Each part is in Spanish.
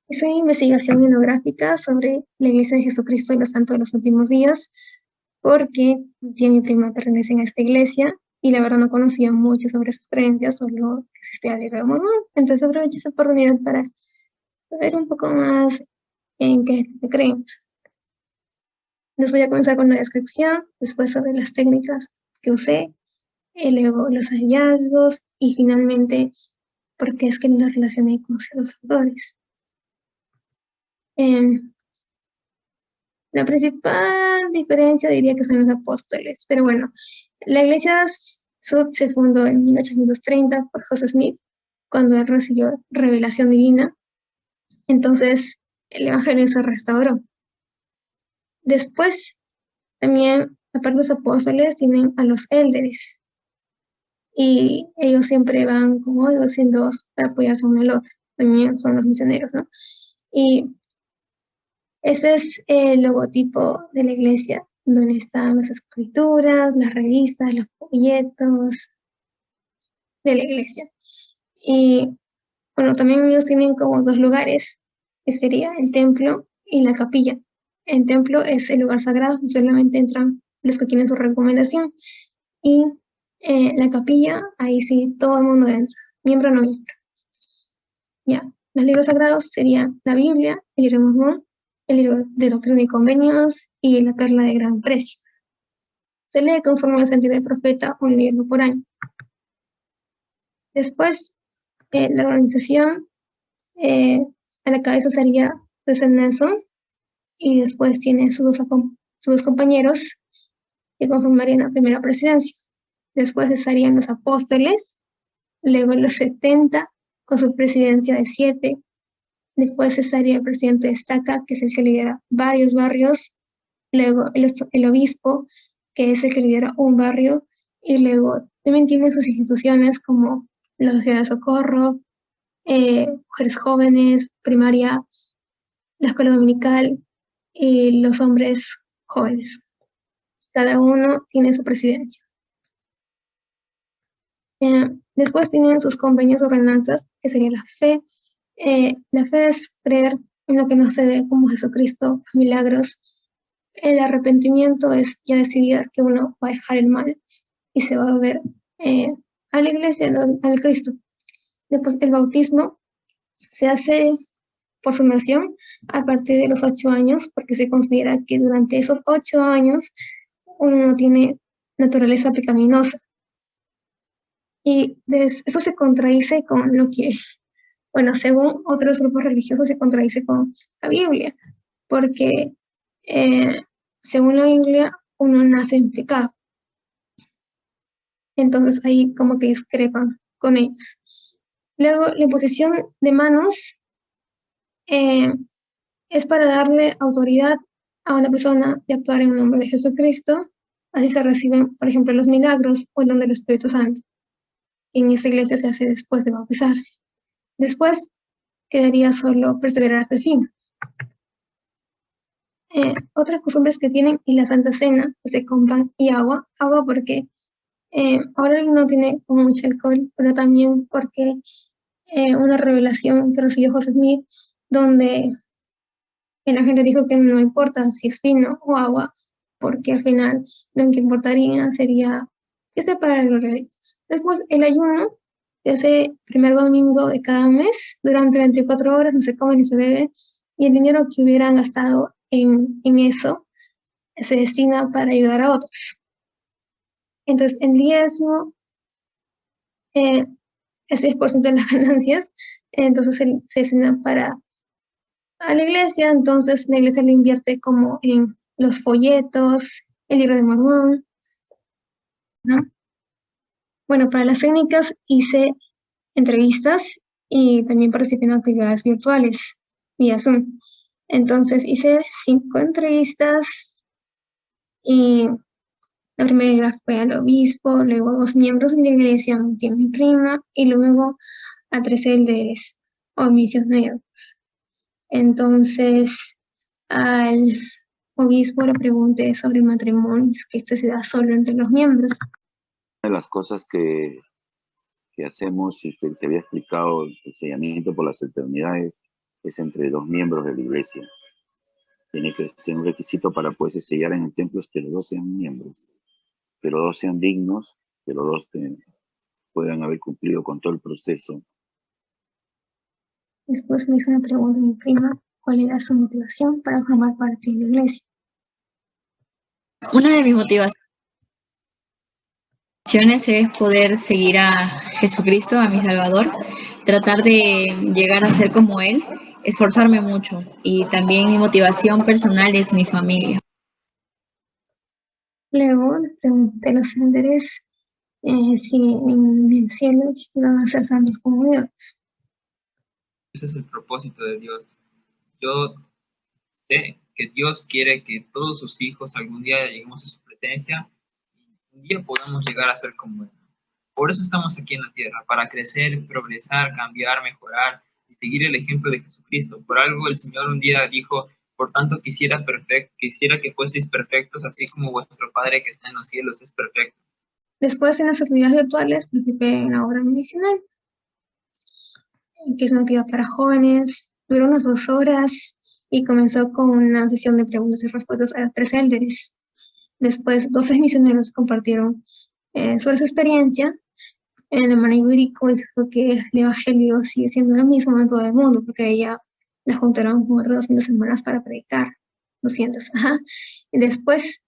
Hice una investigación etnográfica sobre la Iglesia de Jesucristo de los Santos de los Últimos Días, porque mi tía y mi prima pertenecen a esta iglesia y la verdad no conocía mucho sobre sus creencias, solo que existía el libro de Mormón. Entonces aproveché esa oportunidad para saber un poco más en qué se creen. Les voy a comenzar con una descripción, después sobre las técnicas que usé, y luego los hallazgos y finalmente por qué es que las relacioné con ciertos autores. La principal diferencia diría que son los apóstoles, pero bueno, la iglesia Sud se fundó en 1830 por Joseph Smith, cuando él recibió revelación divina, entonces el evangelio se restauró. Después, también, aparte de los apóstoles, tienen a los élderes, y ellos siempre van como dos en dos para apoyarse uno al otro, también son los misioneros, ¿no? Y ese es el logotipo de la iglesia, donde están las escrituras, las revistas, los folletos de la iglesia. Y bueno, también ellos tienen como dos lugares, que sería el templo y la capilla. El templo es el lugar sagrado, solamente entran los que tienen su recomendación. Y la capilla, ahí sí todo el mundo entra, miembro o no miembro. Ya, los libros sagrados serían la Biblia, el libro de Mormón, el libro de Doctrina y Convenios y la Perla de Gran Precio. Se lee conforme al sentido del profeta un libro por año. Después, la organización, a la cabeza sería Russell Nelson, y después tiene sus dos compañeros que conformarían la primera presidencia. Después estarían los apóstoles, luego los 70 con su presidencia de 7. Después estaría el presidente de estaca, que es el que lidera varios barrios, luego el obispo, que es el que lidera un barrio, y luego también tiene sus instituciones como la Sociedad de Socorro, mujeres jóvenes, primaria, la escuela dominical y los hombres jóvenes. Cada uno tiene su presidencia. Después tienen sus convenios o ordenanzas, que sería la fe. La fe es creer en lo que no se ve, como Jesucristo, milagros. El arrepentimiento es ya decidir que uno va a dejar el mal y se va a volver a la iglesia, al Cristo. Después el bautismo se hace por sumersión a partir de los 8 años, porque se considera que durante esos 8 años uno no tiene naturaleza pecaminosa. Y eso se contradice con lo que, bueno, según otros grupos religiosos, se contradice con la Biblia, porque según la Biblia uno nace en pecado. Entonces ahí como que discrepan con ellos. Luego, la imposición de manos es para darle autoridad a una persona de actuar en el nombre de Jesucristo. Así se reciben, por ejemplo, los milagros o el don del Espíritu Santo. Y en esta iglesia se hace después de bautizarse. Después quedaría solo perseverar hasta el fin. Otras costumbres que tienen y la Santa Cena, que se con pan y agua porque ahora no tiene como mucho alcohol, pero también porque una revelación que recibió José Smith, donde el ángel le dijo que no importa si es vino o agua, porque al final lo que importaría sería que se para la gloria de Dios. Después, el ayuno, que es el primer domingo de cada mes, durante 24 horas no se come ni se bebe, y el dinero que hubieran gastado en eso se destina para ayudar a otros. Entonces, el diezmo el 6% de las ganancias, entonces se destina para a la iglesia, entonces la iglesia lo invierte como en los folletos, el libro de Mormón, ¿no? Bueno, para las técnicas hice entrevistas y también participé en actividades virtuales vía Zoom. Entonces hice 5 entrevistas y la primera fue al obispo, luego a 2 miembros de la iglesia, mi prima, y luego a 3 líderes o misioneros. Entonces, al obispo le pregunté sobre matrimonios, que este se da solo entre los miembros. Una de las cosas que hacemos y que te había explicado el sellamiento por las eternidades es entre los miembros de la iglesia. Tiene que ser un requisito para poderse sellar en el templo, es que los dos sean miembros, que los dos sean dignos, que los dos puedan haber cumplido con todo el proceso. Después me hizo una pregunta a mi prima, ¿cuál era su motivación para formar parte de la iglesia? Una de mis motivaciones es poder seguir a Jesucristo, a mi Salvador, tratar de llegar a ser como Él, esforzarme mucho, y también mi motivación personal es mi familia. Luego le pregunté a los senderes si en el cielo iban a ser santos como Dios. Ese es el propósito de Dios. Yo sé que Dios quiere que todos sus hijos algún día lleguemos a su presencia y un día podamos llegar a ser como Él. Por eso estamos aquí en la tierra, para crecer, progresar, cambiar, mejorar y seguir el ejemplo de Jesucristo. Por algo el Señor un día dijo, por tanto quisiera que fueseis perfectos, así como vuestro Padre que está en los cielos es perfecto. Después, en las actividades virtuales, participé en la obra misional, que es una actividad para jóvenes. Duró unas 2 horas y comenzó con una sesión de preguntas y respuestas a 3 élderes. Después, 12 misioneros compartieron sobre su experiencia. En el hermana Yuriko dijo que el evangelio sigue siendo lo mismo en todo el mundo, porque ella la juntaron con otras 200 hermanas para predicar. 200, ajá. Y después,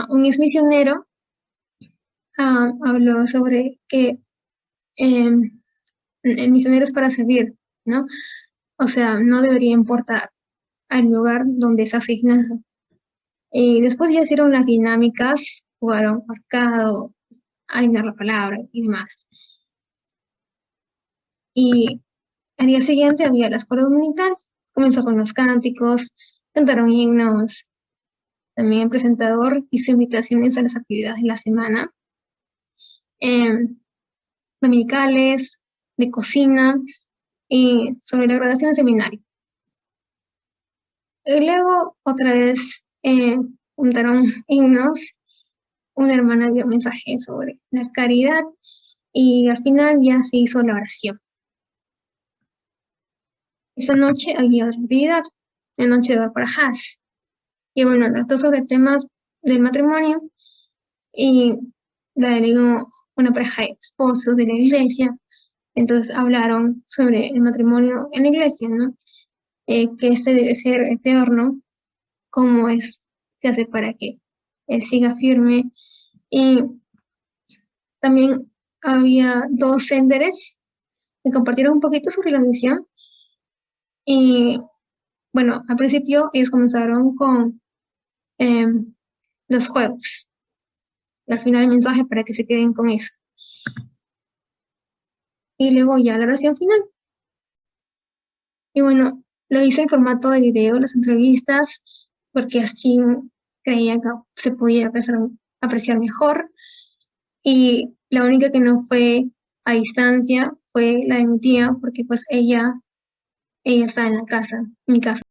un ex misionero habló sobre que el misionero es para servir, ¿no? O sea, no debería importar al lugar donde es asignado. Y después ya hicieron las dinámicas, jugaron marcado, adivinar la palabra y demás. Y al día siguiente había la escuela dominical, comenzó con los cánticos, cantaron himnos. También el presentador hizo invitaciones a las actividades de la semana, dominicales, de cocina y sobre la graduación del seminario. Y luego otra vez juntaron himnos, una hermana dio un mensaje sobre la caridad y al final ya se hizo la oración. Esa noche había otra actividad, la noche de orar para Haz. Y bueno, trató sobre temas del matrimonio y la delegó una pareja de esposos de la iglesia. Entonces hablaron sobre el matrimonio en la iglesia, ¿no? Que este debe ser eterno, cómo se hace para que él siga firme. Y también había 2 senderes que compartieron un poquito sobre la misión. Y bueno, al principio ellos comenzaron con los juegos. Y al final el mensaje para que se queden con eso. Y luego ya la oración final. Y bueno, lo hice en formato de video, las entrevistas, porque así creía que se podía apreciar mejor. Y la única que no fue a distancia fue la de mi tía, porque pues ella está en la casa, en mi casa.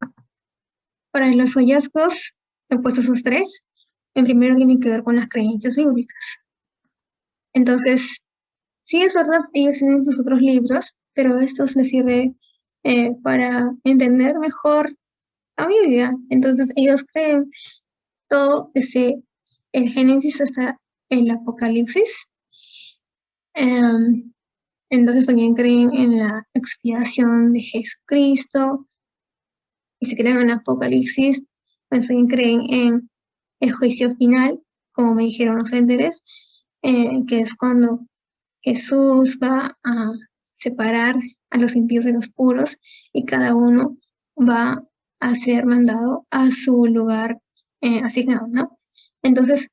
Para los hallazgos he puesto esos 3. El primero tiene que ver con las creencias bíblicas. Entonces, sí es verdad, ellos tienen sus otros libros, pero estos les sirve para entender mejor la Biblia. Entonces, ellos creen todo desde el Génesis hasta el Apocalipsis. Entonces, también creen en la expiación de Jesucristo. Y si creen en el Apocalipsis, pues también creen en el juicio final, como me dijeron los líderes, que es cuando Jesús va a separar a los impíos de los puros y cada uno va a ser mandado a su lugar asignado, ¿no? Entonces,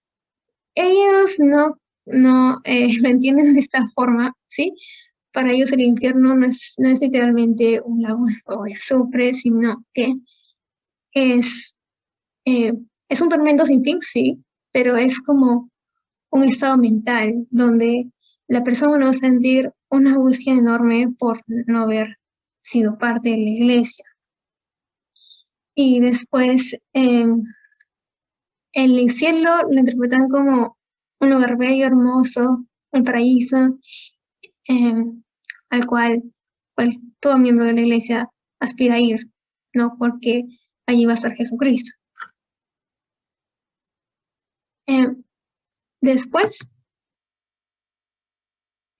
ellos no lo entienden de esta forma, ¿sí? Para ellos el infierno no es literalmente un lago de fuego y azufre, sino que es un tormento sin fin, sí, pero es como un estado mental donde la persona va a sentir una angustia enorme por no haber sido parte de la iglesia. Y después el cielo lo interpretan como un lugar bello, hermoso, un paraíso, al cual todo miembro de la iglesia aspira a ir, no porque allí va a estar Jesucristo. Después,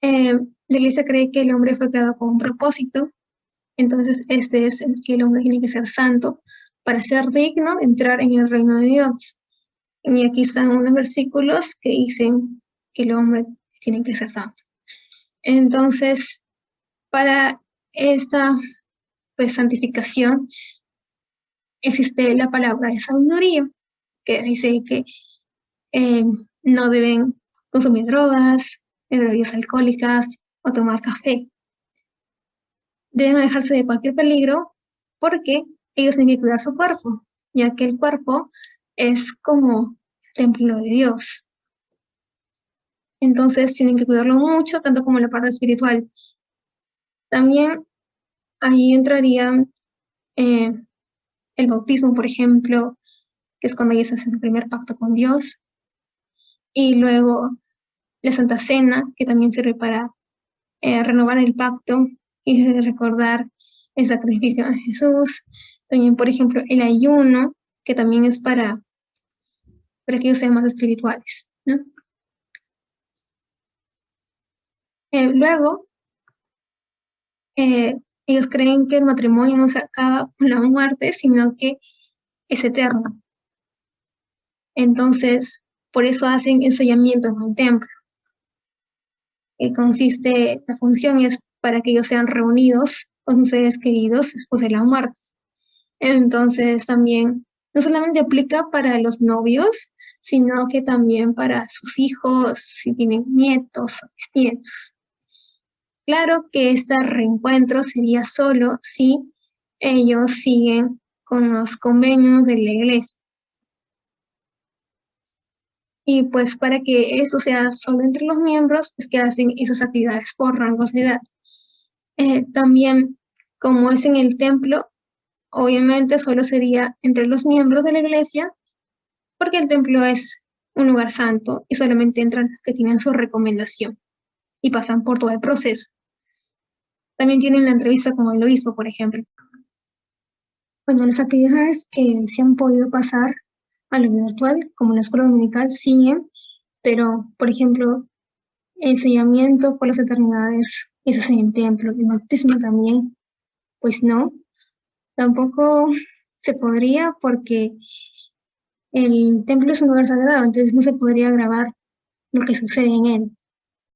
la iglesia cree que el hombre fue creado con un propósito, entonces este es el que el hombre tiene que ser santo para ser digno de entrar en el reino de Dios. Y aquí están unos versículos que dicen que el hombre tiene que ser santo. Entonces, para esta pues, santificación existe la palabra de sabiduría, que dice que no deben consumir drogas, bebidas alcohólicas o tomar café. Deben alejarse de cualquier peligro porque ellos tienen que cuidar su cuerpo, ya que el cuerpo es como templo de Dios. Entonces tienen que cuidarlo mucho, tanto como la parte espiritual. También ahí entraría el bautismo, por ejemplo, que es cuando ellos hacen el primer pacto con Dios. Y luego la Santa Cena, que también sirve para renovar el pacto y recordar el sacrificio de Jesús. También, por ejemplo, el ayuno, que también es para que ellos sean más espirituales, ¿no? Luego, ellos creen que el matrimonio no se acaba con la muerte, sino que es eterno. Entonces, por eso hacen ensayamientos en el templo. La función es para que ellos sean reunidos con sus seres queridos después de la muerte. Entonces, también no solamente aplica para los novios, sino que también para sus hijos, si tienen nietos o bisnietos. Claro que este reencuentro sería solo si ellos siguen con los convenios de la iglesia. Y pues para que eso sea solo entre los miembros, es que hacen esas actividades por rangos de edad. También, como es en el templo, obviamente solo sería entre los miembros de la iglesia, porque el templo es un lugar santo y solamente entran los que tienen su recomendación y pasan por todo el proceso. También tienen la entrevista con el obispo, por ejemplo. Bueno, las actividades que se han podido pasar a lo virtual, como la escuela dominical, siguen, pero, por ejemplo, el sellamiento por las eternidades, eso es en el templo, el bautismo también, pues no, tampoco se podría porque el templo es un lugar sagrado, entonces no se podría grabar lo que sucede en él.